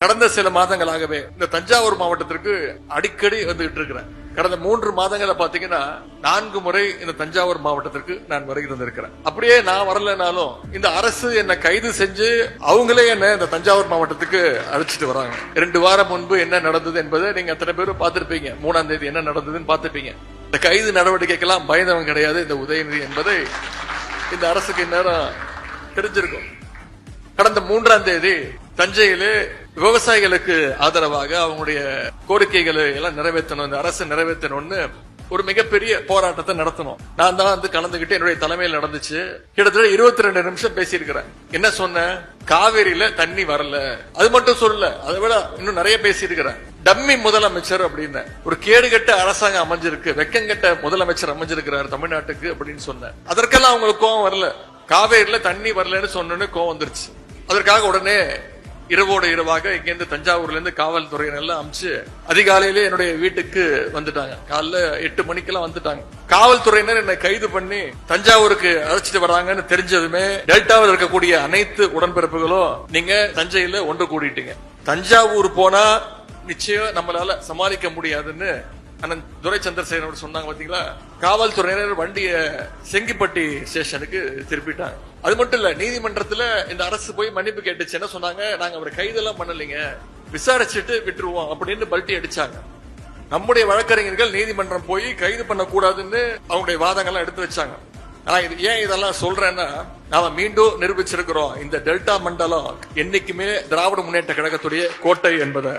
கடந்த சில மாதங்களாகவே இந்த தஞ்சாவூர் மாவட்டத்திற்கு அடிக்கடி வந்துகிட்டு இருக்கிறேன். கடந்த 3 மாதங்களை பாத்தீங்கன்னா 4 முறை இந்த தஞ்சாவூர் மாவட்டத்திற்கு நான் வருகை தந்திருக்கிறேன். அப்படியே நான் வரலனாலும் இந்த அரசு என்ன கைது செஞ்சு அவங்களே என்ன இந்த தஞ்சாவூர் மாவட்டத்துக்கு அழைச்சிட்டு வராங்க. 2 வாரம் முன்பு என்ன நடந்தது என்பதை நீங்க அத்தனை பேரும் பார்த்திருப்பீங்க. 3ஆம் தேதி என்ன நடந்ததுன்னு பார்த்திருப்பீங்க. இந்த கைது நடவடிக்கைக்கெல்லாம் பயந்தவன் கிடையாது இந்த உதயநிதி என்பதை இந்த அரசுக்கு இந்நேரம் தெரிஞ்சிருக்கும். கடந்த 3ஆம் தேதி தஞ்சையிலே விவசாயிகளுக்கு ஆதரவாக அவங்களுடைய கோரிக்கைகளை எல்லாம் நிறைவேற்றணும், இந்த அரசு நிறைவேற்றணும்னு ஒரு மிகப்பெரிய போராட்டத்தை நடத்தணும். நான் தான் வந்து கலந்துகிட்டு என்னுடைய தலைமையில் நடந்துச்சு. கிட்டத்தட்ட 22 நிமிஷம் பேசியிருக்கிறேன். என்ன சொன்னேன்? காவேரியில தண்ணி வரல, அது மட்டும் சொல்லல, அதை விட இன்னும் நிறைய பேசியிருக்கிறேன். டம்மி முதலமைச்சர் அப்படின்னு ஒரு கேடுகட்ட அரசாங்கம் அமைஞ்சிருக்கு, வெக்கங்கட்ட முதலமைச்சர் அமைஞ்சிருக்கிறார் தமிழ்நாட்டுக்கு அப்படின்னு சொன்னேன். அதற்கெல்லாம் அவங்களுக்கு கோவம் வரல. காவேரியில தண்ணி வரலன்னு சொன்னு கோவம் வந்துருச்சு. அதற்காக உடனே இரவோடு இரவாக இங்கிருந்து தஞ்சாவூர்ல இருந்து காவல்துறையினெல்லாம் அமிச்சு அதிகாலையிலே என்னுடைய வீட்டுக்கு வந்துட்டாங்க. காலைல 8 மணிக்கெல்லாம் வந்துட்டாங்க. காவல்துறையினர் என்னை கைது பண்ணி தஞ்சாவூருக்கு அழைச்சிட்டு வர்றாங்கன்னு தெரிஞ்சதுமே டெல்டாவில் இருக்கக்கூடிய அனைத்து உடன்பிறப்புகளும் நீங்க தஞ்சையில ஒன்று கூடிட்டீங்க. தஞ்சாவூர் போனா நிச்சயம் நம்மளால சமாளிக்க முடியாதுன்னு அண்ணன் துரை சந்திரசேகரன் சொன்னாங்க. பாத்தீங்களா, காவல்துறையினர் வண்டிய செங்கிப்பட்டி ஸ்டேஷனுக்கு திருப்பிட்டாங்க. அது மட்டும் இல்ல, நீதிமன்றத்துல இந்த அரசு போய் மன்னிப்பு கேட்டுச்சு. என்ன சொன்னாங்க? நாங்க அவரை கைதெல்லாம் பண்ணலைங்க, விசாரிச்சுட்டு விட்டுருவோம் அப்படின்னு பல்ட்டி அடிச்சாங்க. நம்முடைய வழக்கறிஞர்கள் நீதிமன்றம் போய் கைது பண்ணக்கூடாதுன்னு அவங்களுடைய வாதங்கள்லாம் எடுத்து வச்சாங்க. நான் ஏன் இதெல்லாம் சொல்றேன்னா, நாம மீண்டும் நிரூபிச்சிருக்கிறோம் இந்த டெல்டா மண்டலம் என்னைக்குமே திராவிட முன்னேற்ற கழகத்துடைய கோட்டை என்பதை.